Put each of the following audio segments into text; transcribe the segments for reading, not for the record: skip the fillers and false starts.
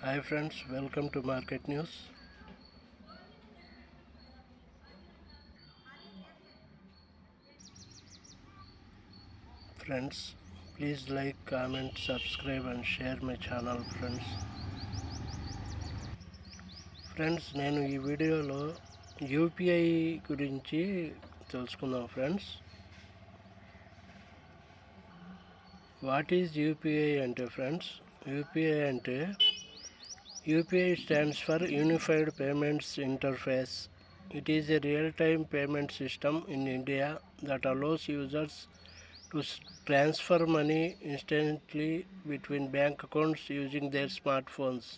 Hi friends, welcome to Market News. Friends, please like, comment, subscribe and share my channel friends. Friends నేను ఈ వీడియోలో UPI గురించి తెలుసుకుందాం friends. What is UPI అంటే friends, UPI అంటే UPI stands for Unified Payments Interface. It is a real-time payment system in India that allows users to transfer money instantly between bank accounts using their smartphones.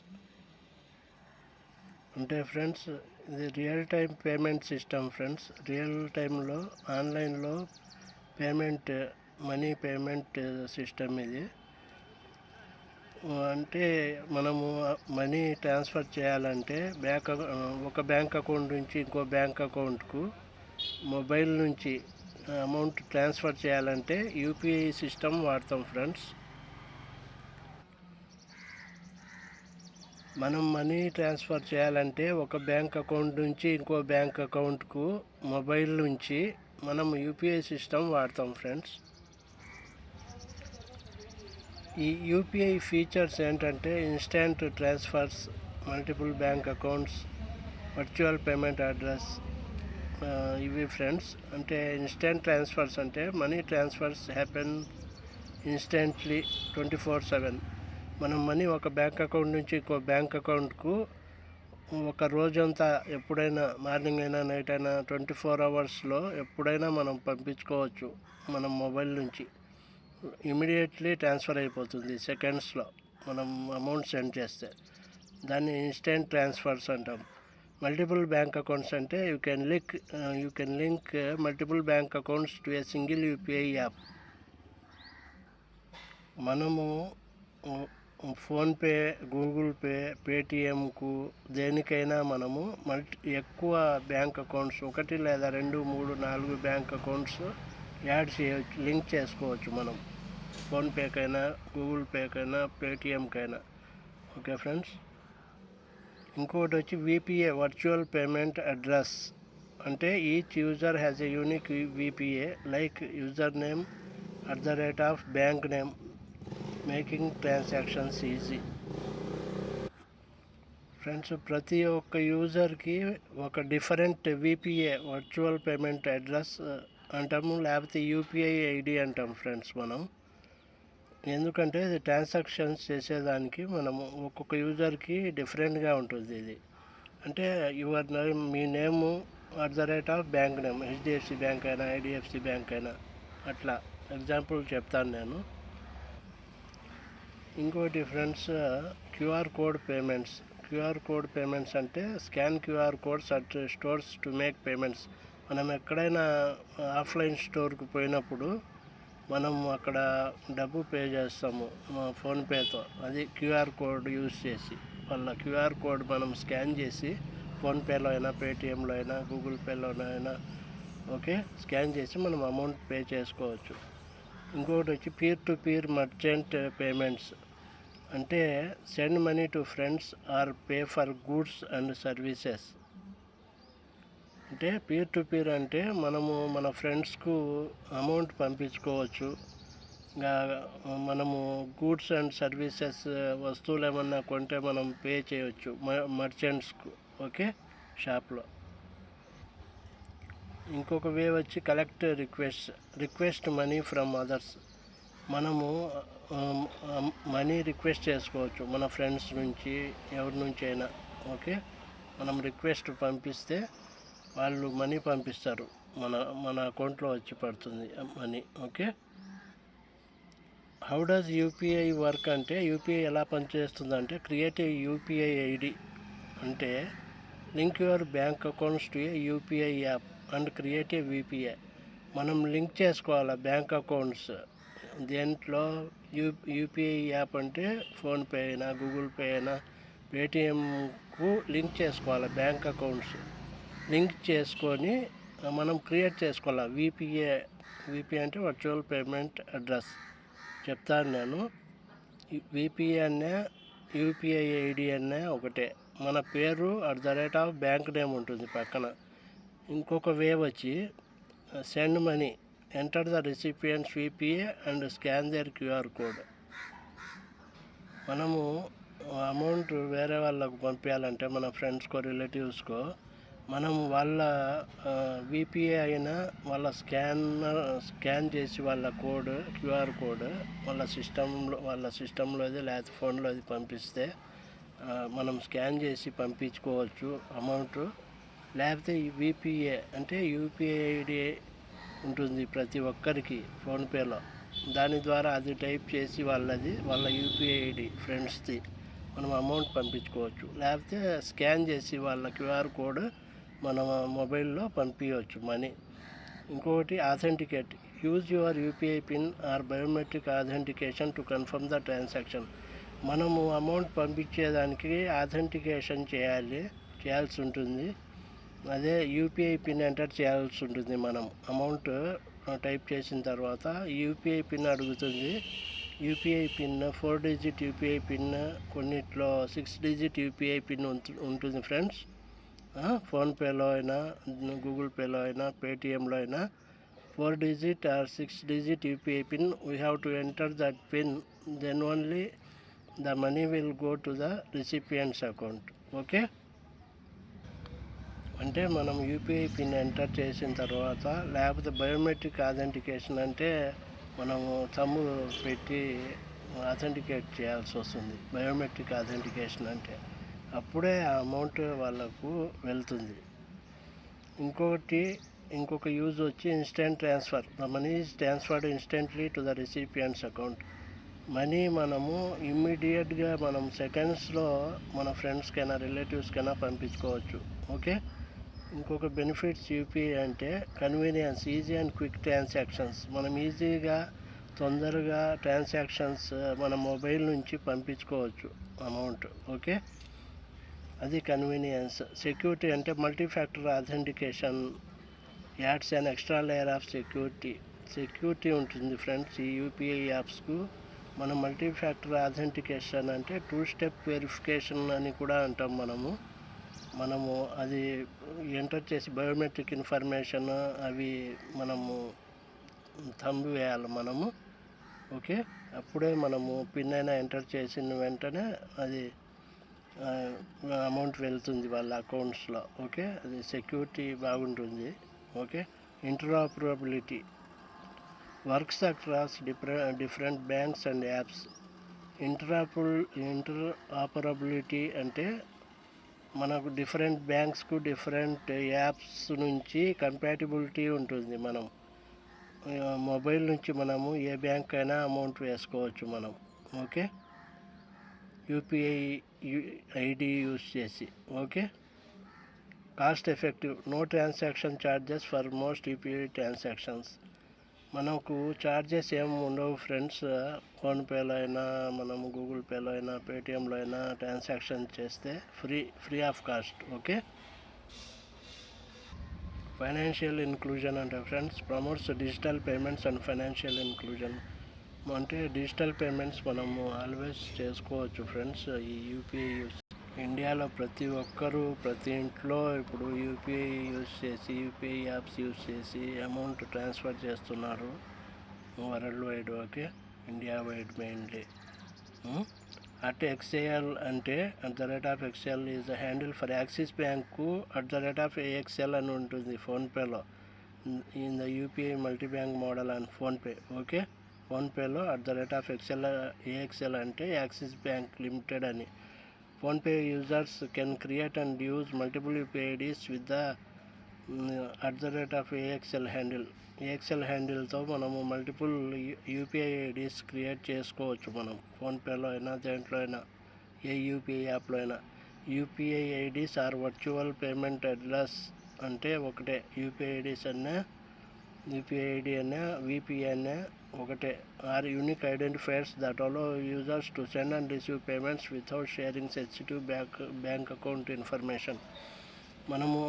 అంటే friends ఇది real time payment system friends. Real టైంలో ఆన్లైన్లో money payment system ఇది. అంటే మనము money transfer చేయాలంటే ఒక bank account నుంచి ఇంకో బ్యాంక్ అకౌంట్కు మొబైల్ నుంచి అమౌంట్ ట్రాన్స్ఫర్ చేయాలంటే యూపీఐ సిస్టమ్ వాడతాం ఫ్రెండ్స్. మనం మనీ ట్రాన్స్ఫర్ చేయాలంటే ఒక బ్యాంక్ అకౌంట్ నుంచి ఇంకో బ్యాంక్ అకౌంట్కు మొబైల్ నుంచి మనం యూపీఐ సిస్టమ్ వాడతాం ఫ్రెండ్స్. ఈ యూపీఐ ఫీచర్స్ ఏంటంటే instant transfers, multiple bank accounts, virtual payment address, ఇవి ఫ్రెండ్స్. అంటే ఇన్స్టెంట్ ట్రాన్స్ఫర్స్ అంటే మనీ ట్రాన్స్ఫర్స్ హ్యాపెన్ ఇన్స్టెంట్లీ 24/7. మనం మనీ ఒక బ్యాంక్ అకౌంట్ నుంచి ఇంకో బ్యాంక్ అకౌంట్కు ఒక రోజంతా ఎప్పుడైనా మార్నింగ్ అయినా నైట్ అయినా 24 అవర్స్లో ఎప్పుడైనా మనం పంపించుకోవచ్చు. మనం మొబైల్ నుంచి ఇమీడియట్లీ ట్రాన్స్ఫర్ అయిపోతుంది సెకండ్స్లో మనం అమౌంట్ సెండ్ చేస్తే. దాన్ని ఇన్స్టెంట్ ట్రాన్స్ఫర్స్ అంటాం. మల్టిపుల్ బ్యాంక్ అకౌంట్స్ అంటే you can link multiple bank accounts to a single UPI app. మనము ఫోన్పే, గూగుల్ పే, పేటిఎంకు దేనికైనా మనము ఎక్కువ బ్యాంక్ అకౌంట్స్, 1 లేదా 2, 3, 4 బ్యాంక్ అకౌంట్స్ యాడ్ చేయవచ్చు, లింక్ చేసుకోవచ్చు మనం ఫోన్పేకైనా, గూగుల్ పేకైనా, పేటిఎంకైనా. Okay friends. ఇంకొకటి వచ్చి విపిఏ, వర్చువల్ పేమెంట్ అడ్రస్. అంటే each user has a unique VPA like user name @ bank name, making transactions easy. Friends, ప్రతి ఒక్క యూజర్కి ఒక different VPA, virtual payment address అంటాము, లేకపోతే యూపీఐ ఐడి అంటాం ఫ్రెండ్స్ మనం. ఎందుకంటే ఇది ట్రాన్సాక్షన్స్ చేసేదానికి మనము ఒక్కొక్క యూజర్కి డిఫరెంట్గా ఉంటుంది ఇది. అంటే your name, me name @ bank name, HDFC bank అయినా ఐడిఎఫ్సి బ్యాంక్ అయినా అట్లా ఎగ్జాంపుల్ చెప్తాను నేను. ఇంకోటి ఫ్రెండ్స్, క్యూఆర్ కోడ్ పేమెంట్స్ అంటే scan QR codes at stores to make payments. మనం ఎక్కడైనా ఆఫ్లైన్ స్టోర్కి పోయినప్పుడు మనం అక్కడ డబ్బు పే చేస్తాము ఫోన్పేతో. అది క్యూఆర్ కోడ్ యూజ్ చేసి, వాళ్ళ క్యూఆర్ కోడ్ మనం స్కాన్ చేసి ఫోన్పేలో అయినా, పేటిఎంలో అయినా, గూగుల్ పేలోనైనా స్కాన్ చేసి మనం అమౌంట్ పే చేసుకోవచ్చు. ఇంకొకటి వచ్చి peer to peer merchant payments. అంటే send money to friends or pay for goods and services. అంటే పీర్ టు పీర్ అంటే మనము మన ఫ్రెండ్స్కు అమౌంట్ పంపించుకోవచ్చు. మనము గూడ్స్ అండ్ సర్వీసెస్, వస్తువులు ఏమన్నా కొంటే మనం పే చేయవచ్చు మర్చెంట్స్కు. షాప్లో. ఇంకొక వే వచ్చి collect request money from others. మనము మనీ రిక్వెస్ట్ చేసుకోవచ్చు మన ఫ్రెండ్స్ నుంచి, ఎవరి నుంచి అయినా. మనం రిక్వెస్ట్ పంపిస్తే వాళ్ళు మనీ పంపిస్తారు, మన అకౌంట్లో వచ్చి పడుతుంది money. How does UPI work అంటే యూపీఐ ఎలా పనిచేస్తుందంటే క్రియేట్ ఏ యూపీఐ ఐడి. అంటే link your bank accounts to A UPI app and create a VPI. మనం లింక్ చేసుకోవాలి బ్యాంక్ అకౌంట్స్. దేంట్లో యూపీఐ యాప్ అంటే ఫోన్పే అయినా, గూగుల్ పే అయినా, పేటిఎంకు లింక్ చేసుకోవాలి బ్యాంక్ అకౌంట్స్. లింక్ చేసుకొని మనం క్రియేట్ చేసుకోవాలి విపిఐ అంటే వర్చువల్ పేమెంట్ అడ్రస్. చెప్తాను నేను. విపిఐ అనే యూపీఐ ఐడి అనే ఒకటే. మన పేరు @బ్యాంక్ నేమ్ ఉంటుంది పక్కన. ఇంకొక వే వచ్చి send money, enter the recipient's UPI and scan their QR code. మనము అమౌంట్ వేరే వాళ్ళకు పంపించాలంటే మన ఫ్రెండ్స్కో రిలేటివ్స్కో మనం వాళ్ళ విపిఐ అయినా వాళ్ళ స్కాన్ చేసి వాళ్ళ కోడ్ క్యూఆర్ కోడ్ వాళ్ళ సిస్టంలోది లేకపోతే ఫోన్లోది పంపిస్తే మనం స్కాన్ చేసి పంపించుకోవచ్చు అమౌంట్. లేకపోతే విపిఐ అంటే యూపీఐ ఐడి ఉంటుంది ప్రతి ఒక్కరికి ఫోన్పేలో. దాని ద్వారా అది టైప్ చేసి వాళ్ళ యూపీఐ ఐడి ఫ్రెండ్స్ది మనం అమౌంట్ పంపించుకోవచ్చు. లేకపోతే స్కాన్ చేసి వాళ్ళ క్యూఆర్ కోడ్ మన మొబైల్లో పంపించవచ్చు మనీ. ఇంకొకటి authenticate, use your UPI pin or biometric authentication to confirm the transaction. మనము అమౌంట్ పంపించేదానికి ఆథెంటికేషన్ చేయాల్సి ఉంటుంది. అదే యూపీఐ పిన్ ఎంటర్ చేయాల్సి ఉంటుంది. మనం అమౌంట్ టైప్ చేసిన తర్వాత యూపీఐ పిన్ అడుగుతుంది. UPI pin 4 digit UPI pin, కొన్నిట్లో 6 డిజిట్ యూపీఐ పిన్ ఉంటుంది ఫ్రెండ్స్. ఫోన్పేలో అయినా, గూగుల్ పేలో అయినా, పేటిఎంలో అయినా 4 digit or 6 digit UPI pin. We have to enter that pin, then only the money will go to the recipient's account. Okay, అంటే మనం యూపీఐ పిన్ ఎంటర్ చేసిన తర్వాత, లేకపోతే బయోమెట్రిక్ ఆథెంటికేషన్ అంటే మనము తమ్ము పెట్టి ఆథెంటికేట్ చేయాల్సి వస్తుంది. బయోమెట్రిక్ ఆథెంటికేషన్ అంటే అప్పుడే ఆ అమౌంట్ వాళ్ళకు వెళ్తుంది. ఇంకొక యూజ్ వచ్చి instant transfer. The money is transferred instantly to the recipient's account. Money మనము ఇమ్మీడియట్గా మనం సెకండ్స్లో మన ఫ్రెండ్స్కైనా రిలేటివ్స్కైనా పంపించుకోవచ్చు. ఓకే, ఇంకొక బెనిఫిట్స్ యూపీఐ అంటే convenience, easy and quick transactions. మనం ఈజీగా తొందరగా ట్రాన్సాక్షన్స్ మన మొబైల్ నుంచి పంపించుకోవచ్చు అమౌంట్. ఓకే, అది కన్వీనియన్స్. సెక్యూరిటీ అంటే multi factor authentication ads and extra layer of security ఉంటుంది ఫ్రెండ్స్. ఈ యూపీఐ యాప్స్కు మనం మల్టీ ఫ్యాక్టర్ ఆథెంటికేషన్ అంటే 2 స్టెప్ వెరిఫికేషన్ అని కూడా అంటాం. మనము అది ఎంటర్ చేసి బయోమెట్రిక్ ఇన్ఫర్మేషన్ అవి మనము థంబ్ వేయాలి మనము. ఓకే, అప్పుడే మనము పిన్ అయినా ఎంటర్ చేసిన వెంటనే అది అమౌంట్ వెళ్తుంది వాళ్ళ అకౌంట్స్లో. ఓకే, అది సెక్యూరిటీ బాగుంటుంది. Okay, interoperability works across different banks and apps. Interoperability అంటే మనకు డిఫరెంట్ బ్యాంక్స్కు డిఫరెంట్ యాప్స్ నుంచి కంపాటిబిలిటీ ఉంటుంది. మనం మొబైల్ నుంచి మనము ఏ బ్యాంక్ అయినా అమౌంట్ వేసుకోవచ్చు మనం. ఓకే, యూపీఐ ఐడి యూజ్ చేసి. Okay, cost effective, no transaction charges for most UPI transactions. మనకు ఛార్జెస్ ఏమి ఉండవు ఫ్రెండ్స్. ఫోన్పేలో అయినా, మనము గూగుల్ పేలో అయినా, పేటిఎంలో అయినా ట్రాన్సాక్షన్ చేస్తే free of cost. Okay, financial inclusion అంటే friends promotes digital payments and financial inclusion. అంటే డిజిటల్ పేమెంట్స్ మనము ఆల్వేస్ చేసుకోవచ్చు ఫ్రెండ్స్. ఈ యూపీఐ ఇండియాలో ప్రతి ఒక్కరూ ప్రతి ఇంట్లో ఇప్పుడు యూపీఐ యూజ్ చేసి, యూపీఐ యాప్స్ యూజ్ చేసి అమౌంట్ ట్రాన్స్ఫర్ చేస్తున్నారు world wide. Okay, India wide mainly. @XAL అంటే @XAL is the handle for Axis bank @AXL అని ఉంటుంది ఫోన్పేలో. In the UPI multi bank model and PhonePe. Okay, ఫోన్పేలో @AXL అంటే axis bank limited అని. PhonePe users can create and use multiple UPI IDs with the @AXL handle. AXL హ్యాండిల్తో మనము multiple UPI IDs create చేసుకోవచ్చు మనం ఫోన్పేలో అయినా, దేంట్లో అయినా, ఏ యూపీఐ యాప్లో అయినా. UPI IDs or virtual payment address అంటే ఒకటే. యూపీఐ ఐడీస్ అన్నా, యూపీఐ ఐడి అన్నా, విపిఐ అన్నా ఒకటే. Are unique identifiers that allow users to send and receive payments without sharing sensitive bank account information.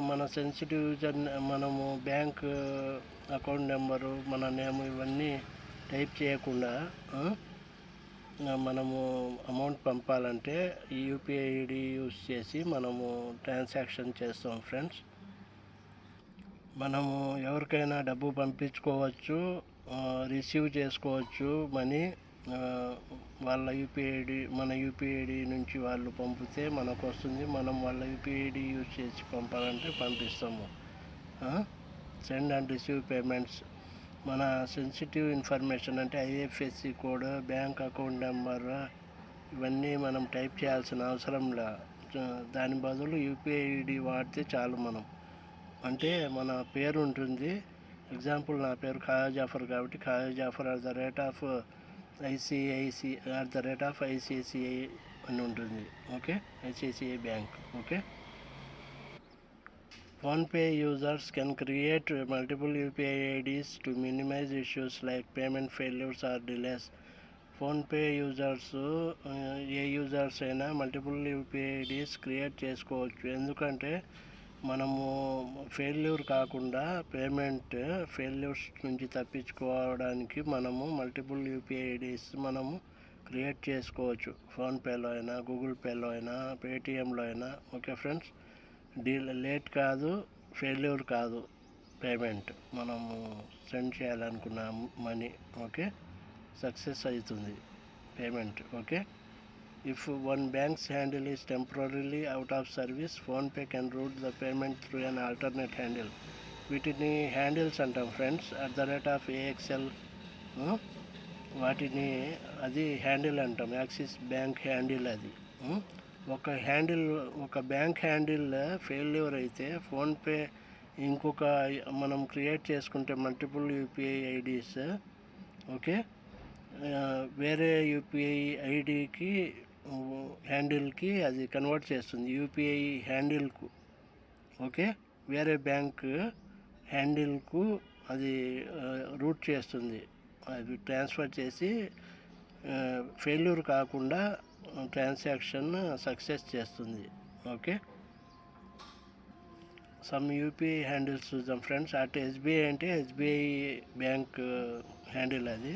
మన సెన్సిటివ్ యూజర్ మనము బ్యాంక్ అకౌంట్ నెంబరు, మన name ఇవన్నీ టైప్ చేయకుండా మనము అమౌంట్ పంపాలంటే ఈ యూపీఐ ఐడి యూస్ చేసి మనము ట్రాన్సాక్షన్ చేస్తాం ఫ్రెండ్స్. మనము ఎవరికైనా డబ్బు పంపించుకోవచ్చు, రిసీవ్ చేసుకోవచ్చు మనీ. వాళ్ళ యూపీఐ ఐడి మన యూపీఐ ఐడి నుంచి వాళ్ళు పంపితే మనకు వస్తుంది. మనం వాళ్ళ యూపీఐ ఐడి యూజ్ చేసి పంపాలంటే పంపిస్తాము. Send and receive payments. మన సెన్సిటివ్ ఇన్ఫర్మేషన్ అంటే IFSC code, bank account number ఇవన్నీ మనం టైప్ చేయాల్సిన అవసరంలా. దాని బదులు యూపీఐ ఐడి వాడితే చాలు. మనం అంటే మన పేరు ఉంటుంది. ఎగ్జాంపుల్ నా పేరు ఖాజా జాఫర్ కాబట్టి ఖాజా జాఫర్ @ICICI అని ఉంటుంది. Okay, ICICI bank. Okay. PhonePe users can create multiple UPI IDs to minimize issues like payment failures or delays. PhonePe users A users అయినా మల్టిపుల్ యూపీఐ ఐడీస్ క్రియేట్ చేసుకోవచ్చు. ఎందుకంటే మనము ఫెయిల్యూర్ కాకుండా, పేమెంట్ ఫెయిల్యూర్స్ నుంచి తప్పించుకోవడానికి మనము మల్టిపుల్ యూపీఐ ఐడీస్ మనము create చేసుకోవచ్చు. ఫోన్పేలో అయినా, గూగుల్ పేలో అయినా, పేటిఎంలో అయినా. ఓకే ఫ్రెండ్స్, లేట్ కాదు, ఫెయిల్యూర్ కాదు. పేమెంట్ మనము సెండ్ చేయాలనుకున్న మనీ ఓకే సక్సెస్ అవుతుంది payment. Okay. If one bank's handle is temporarily out of service, PhonePe can route the payment through an alternate handle. వీటిని హ్యాండిల్స్ అంటాం ఫ్రెండ్స్. @AXL వాటిని అది handle అంటాం. యాక్సిస్ బ్యాంక్ హ్యాండిల్ అది. ఒక bank handle failure అయితే PhonePe ఇంకొక మనం క్రియేట్ చేసుకుంటే మల్టిపుల్ యూపీఐ ఐడీస్ ఓకే వేరే యూపీఐ ఐడికి హ్యాండిల్కి అది కన్వర్ట్ చేస్తుంది. యూపీఐ హ్యాండిల్కు ఓకే వేరే బ్యాంక్ హ్యాండిల్కు అది రూట్ చేస్తుంది. అది ట్రాన్స్ఫర్ చేసి ఫెయిల్యూర్ కాకుండా ట్రాన్సాక్షన్ సక్సెస్ చేస్తుంది. ఓకే. సమ్ యూపీఐ హ్యాండిల్స్ చూద్దాం ఫ్రెండ్స్. @SBI అంటే SBI బ్యాంక్ హ్యాండిల్ అది.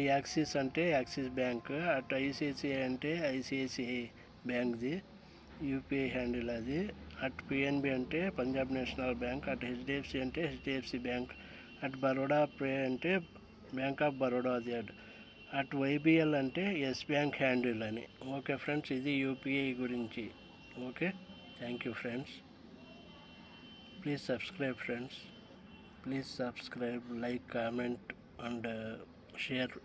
@యాక్సిస్ అంటే యాక్సిస్ బ్యాంక్. @ICICI అంటే ICICI బ్యాంక్ది యూపీఐ హ్యాండిల్ అది. @PNB అంటే పంజాబ్ నేషనల్ బ్యాంక్. @HDFC అంటే HDFC బ్యాంక్. @బరోడా పే అంటే బ్యాంక్ ఆఫ్ బరోడా అది. @YBL అంటే ఎస్ బ్యాంక్ హ్యాండిల్ అని. ఓకే ఫ్రెండ్స్, ఇది యూపీఐ గురించి. Okay, thank you friends. Please subscribe friends. Please subscribe, like, comment and share.